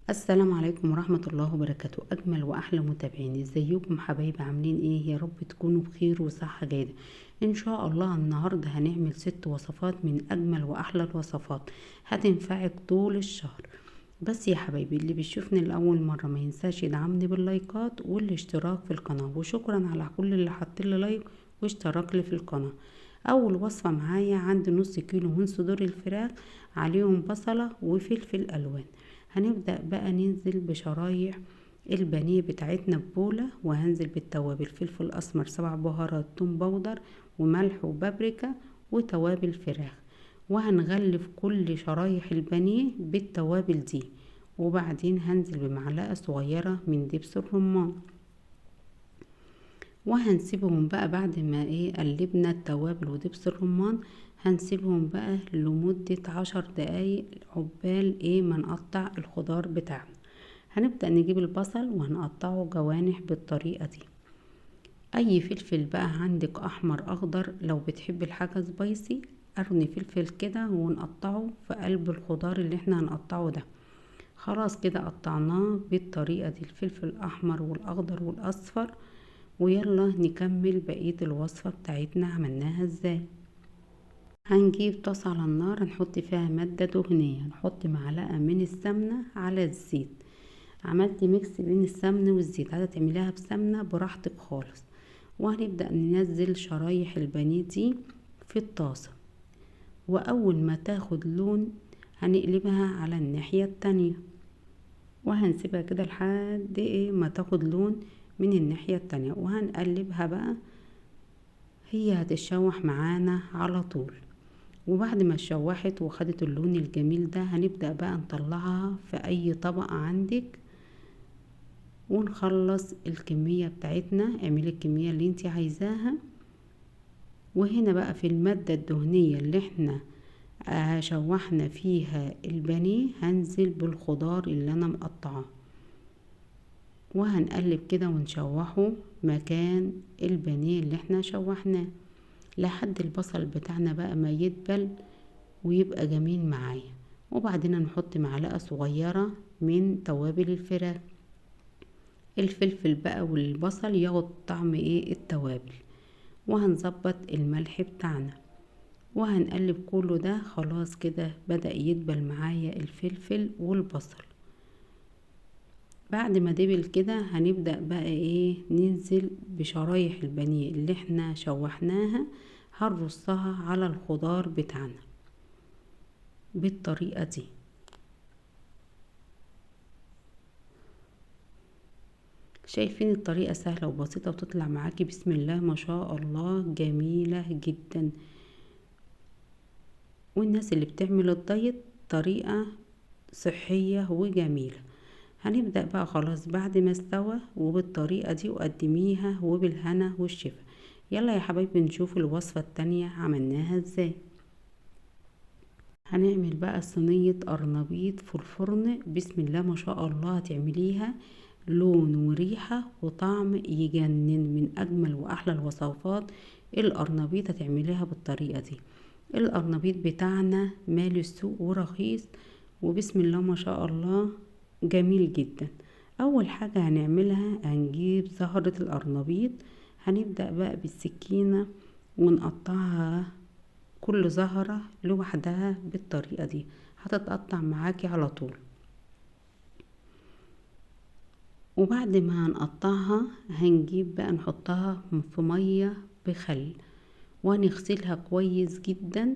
السلام عليكم ورحمة الله وبركاته. أجمل وأحلى متابعين، ازيكم حبايبي؟ عاملين ايه؟ يا رب تكونوا بخير وصحة جيدة ان شاء الله. النهاردة هنعمل 6 وصفات من أجمل وأحلى الوصفات هتنفعك طول الشهر. بس يا حبايبي، اللي بيشوفني لأول مرة ما ينساش يدعمني باللايكات والاشتراك في القناة، وشكرا على كل اللي حطلي لايك واشترك لي في القناة. أول وصفة معايا عندي نص كيلو من صدور الفراخ، عليهم بصلة وفلفل ألوان. هنبدأ بقى ننزل بشرايح البانيه بتاعتنا ببولة، وهنزل بالتوابل: فلفل اسمر، 7 بهارات، توم بودر، وملح وبابريكا، وتوابل فراخ. وهنغلف كل شرايح البانيه بالتوابل دي، وبعدين هنزل بمعلقة صغيرة من دبس الرمان، وهنسيبهم بقى بعد ما قلبنا التوابل ودبس الرمان. هنسيبهم بقى لمدة 10 دقايق عقبال ما نقطع الخضار بتاعنا. هنبدأ نجيب البصل وهنقطعه جوانح بالطريقة دي. اي فلفل بقى عندك، احمر اخضر، لو بتحب الحاجة سبايسي ارني فلفل كده ونقطعه في قلب الخضار اللي احنا هنقطعه ده. خلاص كده قطعناه بالطريقة دي، الفلفل الاحمر والاخضر والاصفر. ويلا نكمل بقية الوصفة بتاعتنا عملناها ازاي. هنجيب طاسة على النار، هنحط فيها مادة دهنية، هنحط معلقة من السمنة على الزيت. عملت ميكس بين السمنة والزيت، عايزة تعمليها بسمنة براحتك خالص. وهنبدأ ننزل شرايح البانيه دي في الطاسة، وأول ما تاخد لون هنقلبها على الناحية التانية، وهنسيبها كده لحد ما تاخد لون من الناحية التانية، وهنقلبها بقى. هي هتتشوح معانا على طول. وبعد ما اتشوحت وخدت اللون الجميل ده، هنبدأ بقى نطلعها في اي طبق عندك ونخلص الكمية بتاعتنا. اعملي الكمية اللي انت عايزاها. وهنا بقى في المادة الدهنية اللي احنا شوحنا فيها البانيه، هنزل بالخضار اللي انا مقطعاه، وهنقلب كده ونشوحه مكان البانيه اللي احنا شوحناه لحد البصل بتاعنا بقى ما يدبل ويبقى جميل معايا. وبعدين نحط معلقة صغيرة من توابل الفراخ. الفلفل بقى والبصل ياخد طعم التوابل، وهنظبط الملح بتاعنا، وهنقلب كله ده. خلاص كده بدأ يدبل معايا الفلفل والبصل. بعد ما دبل كده هنبدأ بقى ننزل بشرايح البانيه اللي احنا شوحناها، هنرصها على الخضار بتاعنا بالطريقة دي. شايفين الطريقة سهلة وبسيطة وتطلع معاكي بسم الله ما شاء الله جميلة جدا. والناس اللي بتعمل الدايت طريقة صحية وجميلة. هنبدأ بقى خلاص بعد ما استوى وبالطريقة دي، وقدميها وبالهنا والشفا. يلا يا حبايبي نشوف الوصفة التانية عملناها ازاي. هنعمل بقى صينية قرنبيط في الفرن، بسم الله ما شاء الله. هتعمليها لون وريحة وطعم يجنن، من اجمل واحلى الوصفات. القرنبيط هتعمليها بالطريقة دي. القرنبيط بتاعنا مال السوق ورخيص، وبسم الله ما شاء الله جميل جدا. اول حاجة هنعملها هنجيب زهرة القرنبيط. هنبدأ بقى بالسكينة ونقطعها كل زهرة لوحدها بالطريقة دي، هتتقطع معاكي على طول. وبعد ما هنقطعها هنجيب بقى نحطها في مية بخل ونغسلها كويس جدا.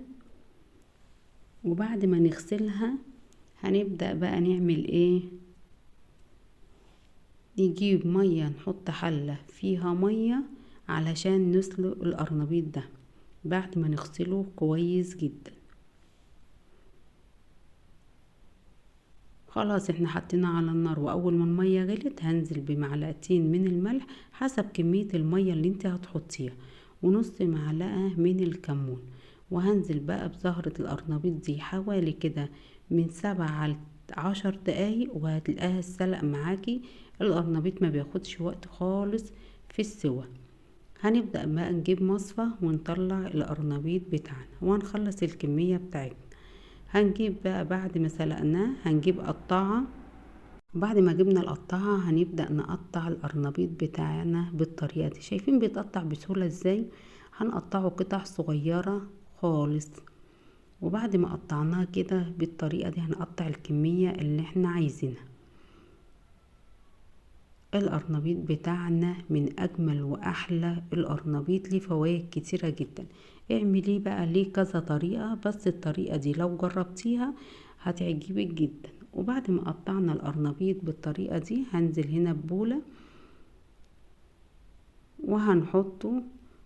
وبعد ما نغسلها هنبدأ بقى نعمل نجيب مية، نحط حلة فيها مية علشان نسلق القرنبيط ده بعد ما نغسله كويس جدا. خلاص احنا حطينا على النار، واول ما المية غلت هنزل بمعلقتين من الملح حسب كمية المية اللي انت هتحطيها، ونص معلقة من الكمون. وهنزل بقى بزهرة القرنبيط دي حوالي كده من 7 ل10 دقايق، وهتلاقيها السلق معاكي. القرنبيط ما بياخدش وقت خالص في السوا. هنبدأ بقى نجيب مصفى ونطلع القرنبيط بتاعنا وهنخلص الكمية بتاعتنا. هنجيب بقى بعد ما سلقناه هنجيب قطاعة بعد ما جبنا القطاعة هنبدأ نقطع القرنبيط بتاعنا بالطريقة دي. شايفين بيتقطع بسهولة ازاي؟ هنقطعه قطع صغيرة خالص. وبعد ما قطعناها كده بالطريقة دي هنقطع الكمية اللي احنا عايزينها. القرنبيط بتاعنا من اجمل واحلى القرنبيط، ليه فوائد كتيرة جدا. اعمليه بقى ليه كذا طريقة، بس الطريقة دي لو جربتيها هتعجبك جدا. وبعد ما قطعنا القرنبيط بالطريقة دي هنزل هنا ببولة وهنحطه،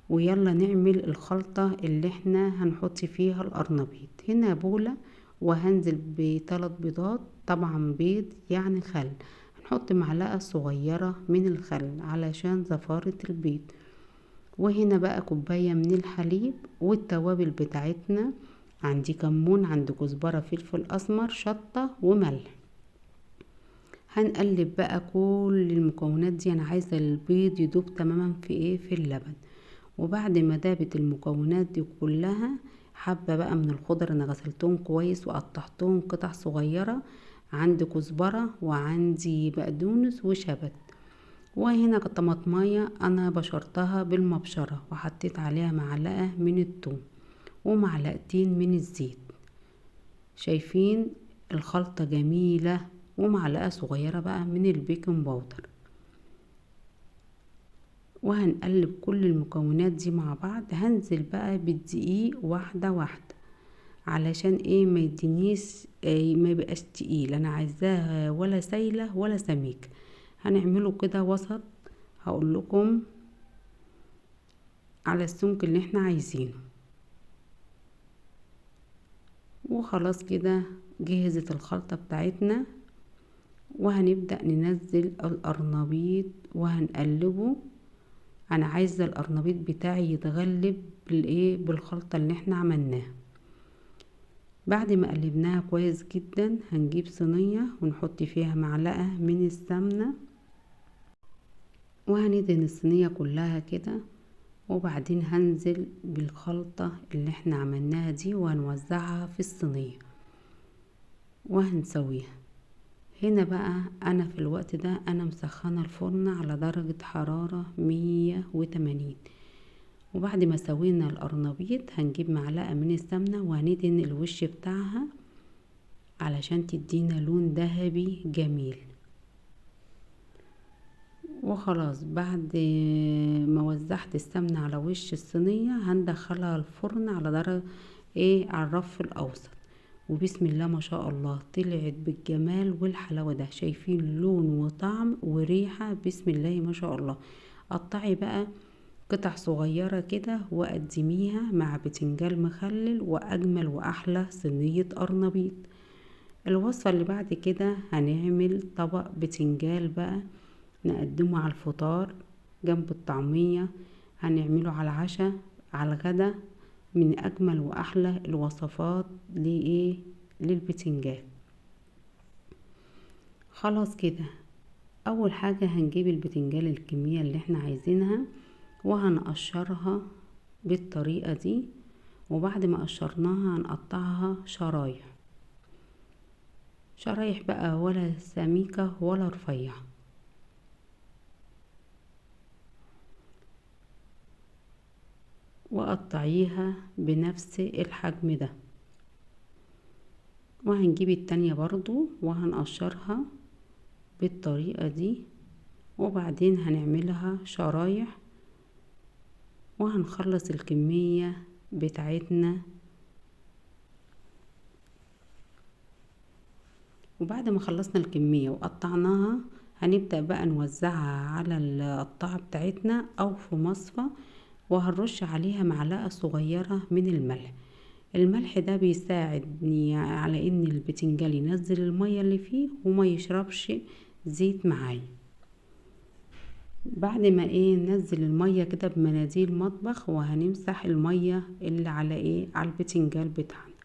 ويلا نعمل الخلطة اللي احنا هنحط فيها القرنبيط. هنا بولة وهنزل ب3 بيضات، طبعا بيض يعني خل. هنحط معلقة صغيرة من الخل علشان زفارة البيض. وهنا بقى كوباية من الحليب والتوابل بتاعتنا. عندي كمون، عندي كزبرة، فلفل اسمر، شطة وملح. هنقلب بقى كل المكونات دي. انا عايزة البيض يدوب تماما في اللبن. وبعد ما دابت المكونات دي كلها، حبة بقى من الخضر انا غسلتهم كويس وقطعتهم قطع صغيرة. عندي كزبرة وعندي بقدونس وشبت. وهنا طماطمية انا بشرتها بالمبشرة وحطيت عليها معلقة من الثوم ومعلقتين من الزيت. شايفين الخلطة جميلة. ومعلقة صغيرة بقى من البيكنج باودر. وهنقلب كل المكونات دي مع بعض. هنزل بقى بالدقيق واحدة واحدة علشان ما يدينيش ما يبقاش تقيل. انا عايزاه ولا سايلة ولا سميك. هنعمله كده وسط. هقول لكم على السمك اللي احنا عايزينه. وخلاص كده جهزت الخلطة بتاعتنا. وهنبدأ ننزل القرنبيط وهنقلبه. انا عايزة القرنبيط بتاعي يتغلب بالخلطة اللي احنا عملناها. بعد ما قلبناها كويس جدا هنجيب صينية ونحط فيها معلقة من السمنة وهندهن الصينية كلها كده. وبعدين هنزل بالخلطة اللي احنا عملناها دي وهنوزعها في الصينية وهنسويها. هنا بقى انا في الوقت ده انا مسخنة الفرن على درجة حرارة 180. وبعد ما سوينا القرنبيط هنجيب معلقة من السمنة وهندهن الوش بتاعها علشان تدينا لون ذهبي جميل. وخلاص بعد ما وزعت السمنة على وش الصينية هندخلها الفرن على درجة على الرف الاوسط. وبسم الله ما شاء الله طلعت بالجمال والحلاوة ده. شايفين لون وطعم وريحة بسم الله ما شاء الله. قطعي بقى قطع صغيرة كده وقدميها مع بتنجان مخلل واجمل واحلى صينية قرنبيط. الوصفة اللي بعد كده هنعمل طبق بتنجان بقى نقدمه على الفطار جنب الطعمية. هنعمله على العشاء على الغدا. من اجمل واحلى الوصفات للبتنجان. خلاص كده اول حاجة هنجيب البتنجان الكمية اللي احنا عايزينها وهنقشرها بالطريقة دي. وبعد ما قشرناها هنقطعها شرايح. شرايح بقى ولا سميكة ولا رفيعة. وقطعيها بنفس الحجم ده. وهنجيب التانية برضو وهنقشرها بالطريقة دي. وبعدين هنعملها شرايح وهنخلص الكمية بتاعتنا. وبعد ما خلصنا الكمية وقطعناها هنبدأ بقى نوزعها على القطاعة بتاعتنا او في مصفى. وهنرش عليها معلقة صغيرة من الملح. الملح ده بيساعدني على ان البتنجان ينزل المية اللي فيه وما يشربش زيت معايا. بعد ما ننزل المية كده بمناديل مطبخ وهنمسح المية اللي على على البتنجان بتاعنا.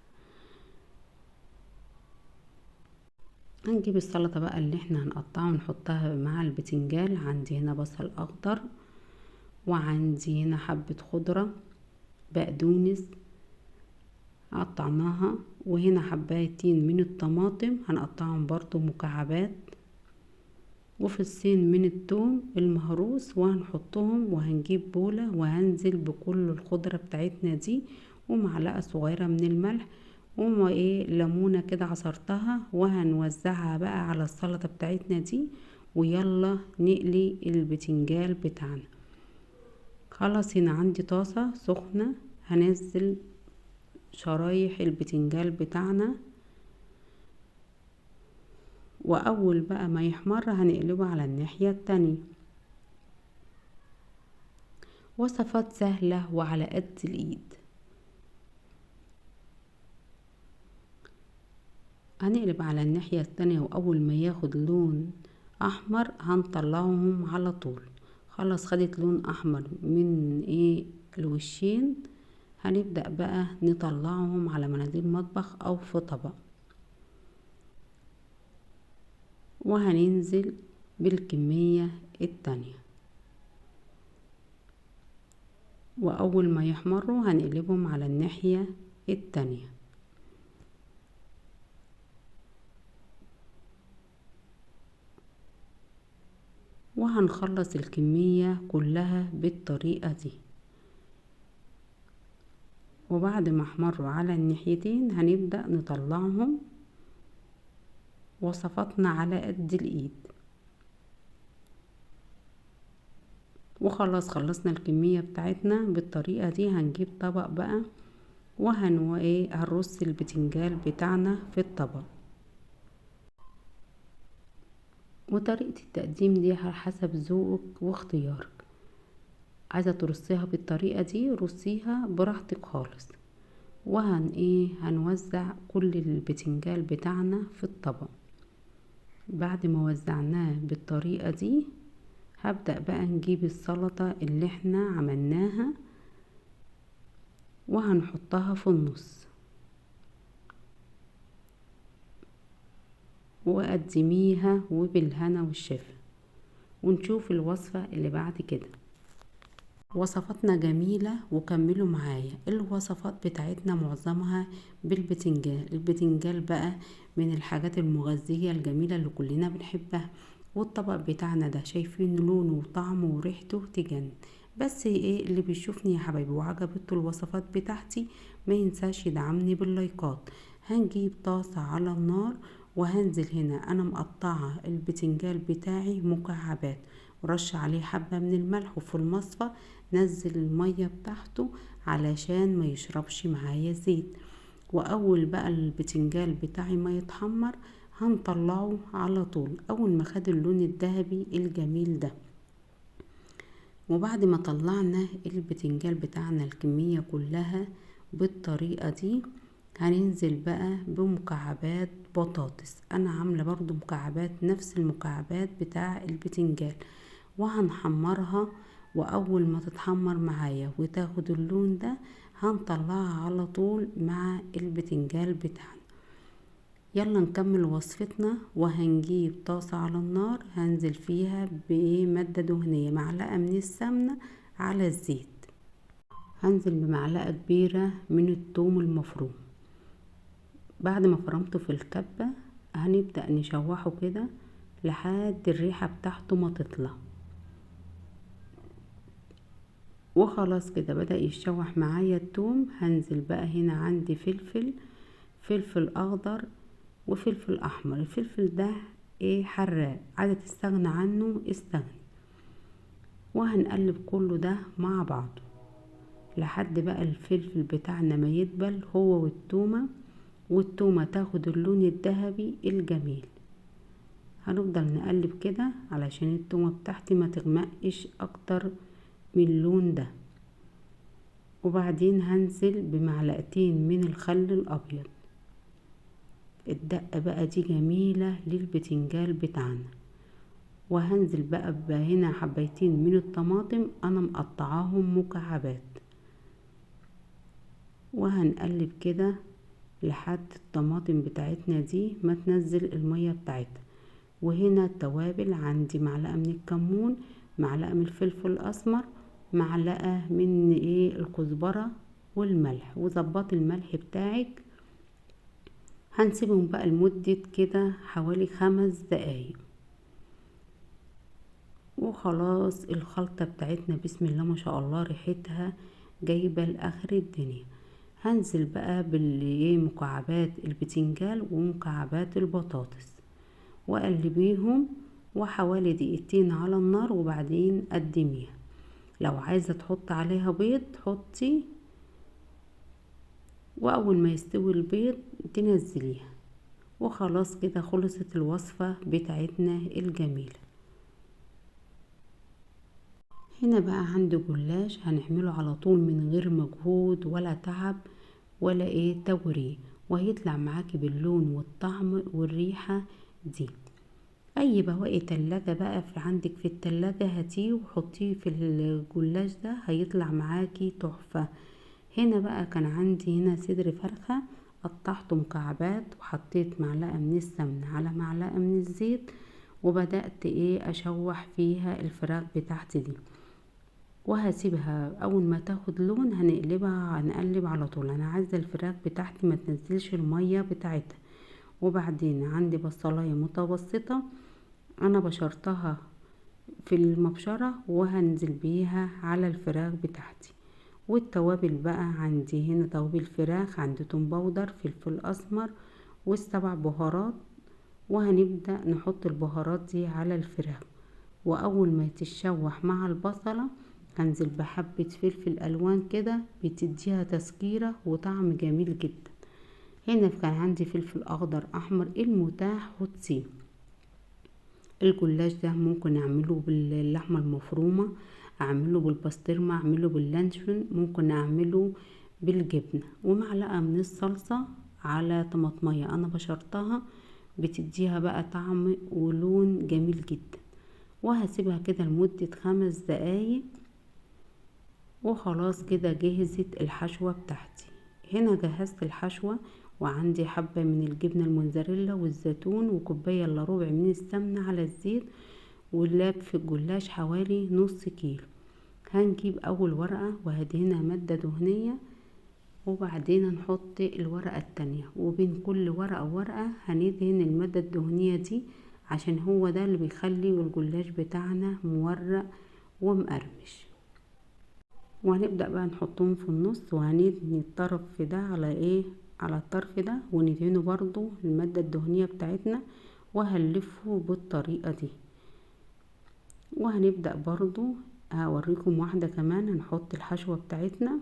هنجيب السلطة بقى اللي احنا هنقطعها ونحطها مع البتنجان. عندي هنا بصل اخضر وعندي هنا حبة خضرة بقدونس قطعناها. وهنا حبايتين من الطماطم هنقطعهم برضو مكعبات. وفصين من الثوم المهروس، وهنحطهم وهنجيب بولة وهنزل بكل الخضرة بتاعتنا دي، ومعلقة صغيرة من الملح، ليمونة كده عصرتها، وهنوزعها بقى على السلطة بتاعتنا دي. ويلا نقلي البتنجال بتاعنا. خلاص هنا عندي طاسة سخنة، هنزل شرايح البتنجال بتاعنا، واول بقى ما يحمر هنقلبه على الناحية التانية. وصفات سهلة وعلى قد الايد. هنقلب على الناحية التانية، واول ما ياخد لون احمر هنطلعهم على طول. خلاص خدت لون احمر من الوشين، هنبدأ بقى نطلعهم على مناديل مطبخ او في طبق، وهننزل بالكمية التانية. واول ما يحمروا هنقلبهم على الناحية التانية. وهنخلص الكمية كلها بالطريقة دي. وبعد ما احمروا على الناحيتين هنبدأ نطلعهم. وصفاتنا على قد الايد. وخلاص خلصنا الكمية بتاعتنا بالطريقة دي. هنجيب طبق بقى هنرص البتنجال بتاعنا في الطبق. وطريقة التقديم دي على حسب ذوقك واختيارك. عايزة ترصيها بالطريقة دي رصيها براحتك خالص. هنوزع كل البتنجال بتاعنا في الطبق. بعد ما وزعناه بالطريقة دي هبدأ بقى نجيب السلطة اللي احنا عملناها وهنحطها في النص، وقدميها وبالهنا والشفا. ونشوف الوصفة اللي بعد كده. وصفاتنا جميلة وكملوا معايا. الوصفات بتاعتنا معظمها بالبتنجال. البتنجال بقى من الحاجات المغذية الجميلة اللي كلنا بنحبها. والطبق بتاعنا ده شايفين لونه وطعمه وريحته تجن. بس اللي بيشوفني يا حبايبي وعجبته الوصفات بتاعتي ما ينساش يدعمني باللايكات. هنجيب طاسة على النار، وهنزل هنا انا مقطعة البتنجال بتاعي مكعبات، ورش عليه حبة من الملح، وفي المصفى نزل المية بتاعته علشان ما يشربش معايا زيت. واول بقى البتنجال بتاعي ما يتحمر هنطلعه على طول اول ما خد اللون الذهبي الجميل ده. وبعد ما طلعنا البتنجال بتاعنا الكمية كلها بالطريقة دي هننزل بقى بمكعبات بطاطس. انا عاملة برضو مكعبات نفس المكعبات بتاع البتنجال، وهنحمرها. واول ما تتحمر معايا وتاخد اللون ده هنطلعها على طول مع البتنجال بتاعنا. يلا نكمل وصفتنا. وهنجيب طاسة على النار هنزل فيها بمادة دهنية، معلقة من السمنة على الزيت. هنزل بمعلقة كبيرة من الثوم المفروم. بعد ما فرمته في الكبة هنبدأ نشوحه كده لحد الريحة بتاعته ما تطلع. وخلاص كده بدأ يتشوح معايا الثوم. هنزل بقى هنا عندي فلفل اخضر وفلفل احمر. الفلفل ده حراق، عايزة تستغنى عنه استغني. وهنقلب كله ده مع بعضه لحد بقى الفلفل بتاعنا ما يدبل هو والتومة تاخد اللون الذهبي الجميل. هنفضل نقلب كده علشان التومة بتاعتي ما تغمقش اكتر من اللون ده. وبعدين هنزل بمعلقتين من الخل الابيض. الدقة بقى دي جميلة للبتنجال بتاعنا. وهنزل بقى هنا حبيتين من الطماطم انا مقطعاهم مكعبات، وهنقلب كده لحد الطماطم بتاعتنا دي ما تنزل المية بتاعتها. وهنا التوابل عندي معلقة من الكمون، معلقة من الفلفل الاسمر، معلقة من الكزبرة والملح. وظبط الملح بتاعك. هنسيبهم بقى لمدة كده حوالي 5 دقايق. وخلاص الخلطة بتاعتنا بسم الله ما شاء الله ريحتها جايبة لاخر الدنيا. هنزل بقى مكعبات البتنجان ومكعبات البطاطس واقلبيهم وحوالي دقيقتين على النار وبعدين قدميها. لو عايزة تحط عليها بيض حطي، واول ما يستوي البيض تنزليها. وخلاص كده خلصت الوصفة بتاعتنا الجميلة. هنا بقى عندي جلاش هنعمله على طول من غير مجهود ولا تعب ولا توريه، وهيطلع معاكي باللون والطعم والريحة دي. اي بواقي تلاجة بقى عندك في التلاجة هاتيه وحطيه في الجلاش ده هيطلع معاكي تحفة. هنا بقى كان عندي هنا صدر فرخة قطعته مكعبات وحطيت معلقة من السمنة على معلقة من الزيت، وبدأت اشوح فيها الفراخ بتاعتي دي، وهسيبها اول ما تاخد لون هنقلب على طول. انا عايزة الفراخ بتاعتي ما تنزلش المية بتاعتها. وبعدين عندي بصلاية متوسطة انا بشرتها في المبشرة وهنزل بيها على الفراخ بتاعتي. والتوابل بقى عندي هنا توابل فراخ، عندي توم باودر، فلفل اسمر، والسبع بهارات. وهنبدأ نحط البهارات دي على الفراخ، واول ما تتشوح مع البصلة هنزل بحبة فلفل الوان كده بتديها تسكيرة وطعم جميل جدا. هنا كان عندي فلفل اخضر احمر المتاح حطيه. الجلاش ده ممكن اعمله باللحمة المفرومة، اعمله بالبسطرمة، اعمله باللانشون، ممكن اعمله بالجبنة. ومعلقة من الصلصة على طماطمية انا بشرتها بتديها بقى طعم ولون جميل جدا. وهسيبها كده لمدة 5 دقايق. وخلاص كده جهزت الحشوة بتاعتي. هنا جهزت الحشوة وعندي حبة من الجبنة الموزاريلا والزيتون وكوباية الا ربع من السمنة على الزيت، واللاب في الجلاش حوالي نص كيلو. هنجيب اول ورقة وهدهنها مادة دهنية، وبعدين هنحط الورقة التانية، وبين كل ورقة وورقة هندهن المادة الدهنية دي عشان هو ده اللي بيخلي الجلاش بتاعنا مورق ومقرمش. وهنبدأ بقى نحطهم في النص وهندهن الطرف ده على الطرف ده، وندهنه برضو المادة الدهنية بتاعتنا وهنلفه بالطريقة دي. وهنبدأ برضو هوريكم واحدة كمان هنحط الحشوة بتاعتنا،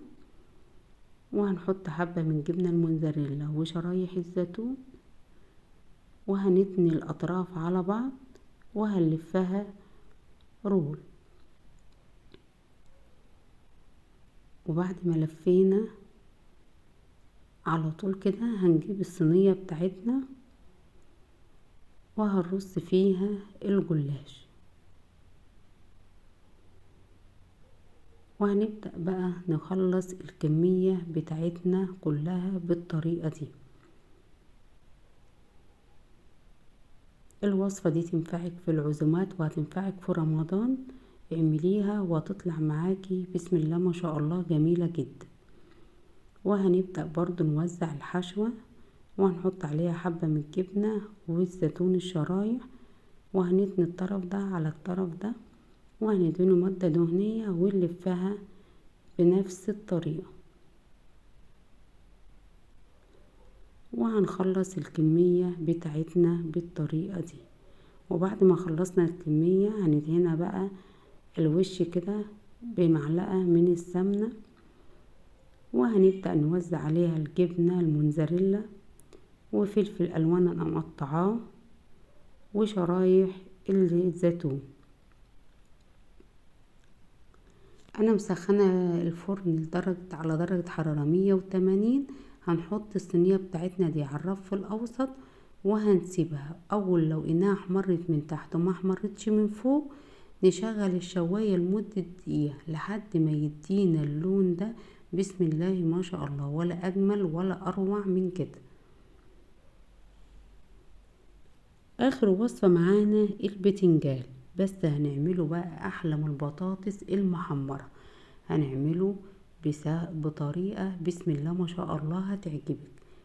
وهنحط حبة من جبنة الموزاريلا وشرايح الزيتون، وهنتني الأطراف على بعض وهنلفها رول. وبعد ما لفينا على طول كده هنجيب الصينية بتاعتنا وهنرص فيها الجلاش، وهنبدأ بقى نخلص الكمية بتاعتنا كلها بالطريقة دي. الوصفة دي تنفعك في العزومات وهتنفعك في رمضان، اعمليها وتطلع معاكي بسم الله ما شاء الله جميلة جدا. وهنبدأ برضو نوزع الحشوة وهنحط عليها حبة من الجبنة والزيتون الشرايح، وهنتني الطرف ده على الطرف ده وهندهنه مادة دهنية ونلفها بنفس الطريقة. وهنخلص الكمية بتاعتنا بالطريقة دي. وبعد ما خلصنا الكمية هندهنها بقى الوش كده بمعلقة من السمنة، وهنبدأ نوزع عليها الجبنة الموزاريلا وفلفل الوان انا مقطعاه وشرايح الزيتون. انا مسخنه الفرن على درجة حرارة 180. هنحط الصينية بتاعتنا دي على الرف الاوسط وهنسيبها. اول لو انها احمرت من تحت وما احمرتش من فوق نشغل الشواية لمدة دقيقة لحد ما يدينا اللون ده بسم الله ما شاء الله، ولا اجمل ولا اروع من كده. اخر وصفة معانا البتنجان، بس هنعمله بقى احلى من البطاطس المحمرة. هنعمله بطريقة بسم الله ما شاء الله هتعجبك.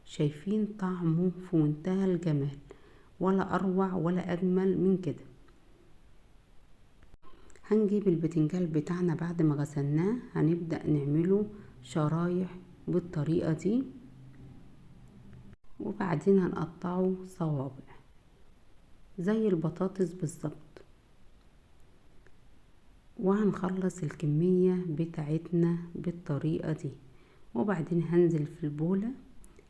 شايفين طعمه في منتهى الجمال، ولا اروع ولا اجمل من كده. هنجيب البتنجان بتاعنا بعد ما غسلناه، هنبدأ نعمله شرايح بالطريقة دي، وبعدين هنقطعه صوابع زي البطاطس بالظبط. وهنخلص الكمية بتاعتنا بالطريقة دي، وبعدين هنزل في البولة،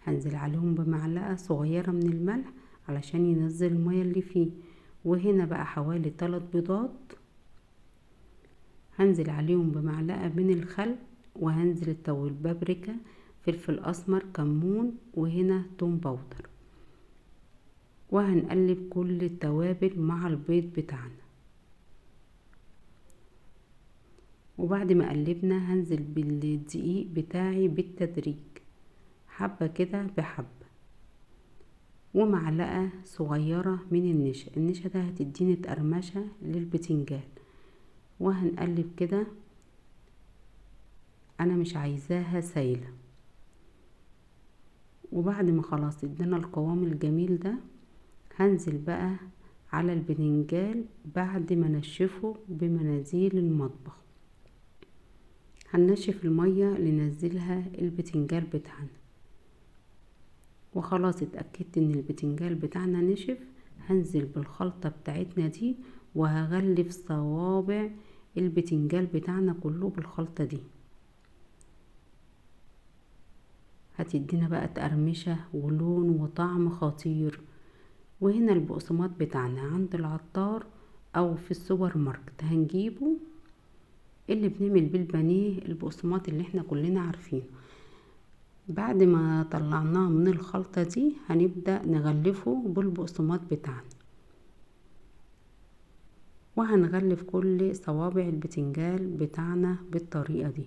هنزل عليهم بمعلقة صغيرة من الملح علشان ينزل المية اللي فيه. وهنا بقى حوالي 3 بيضات، هنزل عليهم بمعلقة من الخل، وهنزل التوابل بابريكا، فلفل اسمر، كمون، وهنا توم باودر. وهنقلب كل التوابل مع البيض بتاعنا. وبعد ما قلبنا هنزل بالدقيق بتاعي بالتدريج، حبة كده بحبة، ومعلقة صغيرة من النشا ده هتديني تقرمشة للبتنجان. وهنقلب كده، انا مش عايزاها سايلة. وبعد ما خلاص ادينا القوام الجميل ده، هنزل بقى على البتنجان بعد ما نشفه بمناديل المطبخ. هننشف المية لننزلها البتنجان بتاعنا. وخلاص اتأكدت ان البتنجان بتاعنا نشف، هنزل بالخلطة بتاعتنا دي، وهغلف صوابع البتنجان بتاعنا كله بالخلطة دي. هتدينا بقى تقرمشة ولون وطعم خطير. وهنا البقسماط بتاعنا عند العطار او في السوبر ماركت هنجيبه، اللي بنعمل بالبانيه البقسماط اللي احنا كلنا عارفينه. بعد ما طلعناه من الخلطة دي هنبدأ نغلفه بالبقسماط بتاعنا، وهنغلف كل صوابع البتنجان بتاعنا بالطريقة دي.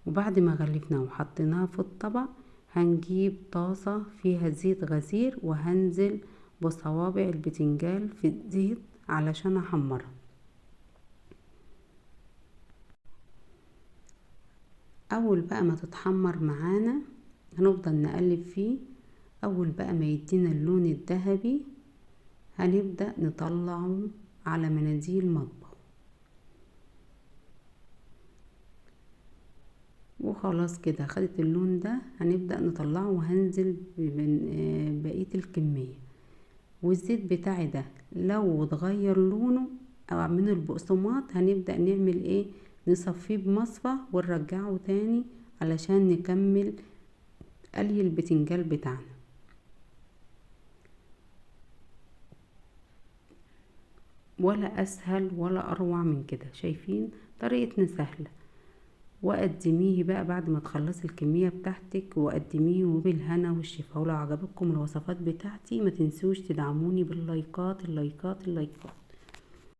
وبعد ما غلفناه وحطيناه في الطبق، هنجيب طاسة فيها زيت غزير، وهنزل بصوابع البتنجان في الزيت علشان احمرها. اول بقى ما تتحمر معانا هنفضل نقلب فيه. اول بقى ما يدينا اللون الذهبي هنبدأ نطلعه على مناديل مطبخ. وخلاص كده خدت اللون ده، هنبدأ نطلعه، وهنزل ببقية الكمية. والزيت بتاعي ده لو اتغير لونه او من البقسماط هنبدأ نعمل ايه، نصفيه بمصفى ونرجعه تاني علشان نكمل قلي البتنجان بتاعنا. ولا اسهل ولا اروع من كده. شايفين طريقتنا سهلة. وقدميه بقى بعد ما تخلصي الكمية بتاعتك، وقدميه وبالهنا والشفا. ولو عجبتكم الوصفات بتاعتي ما تنسوش تدعموني باللايكات اللايكات اللايكات.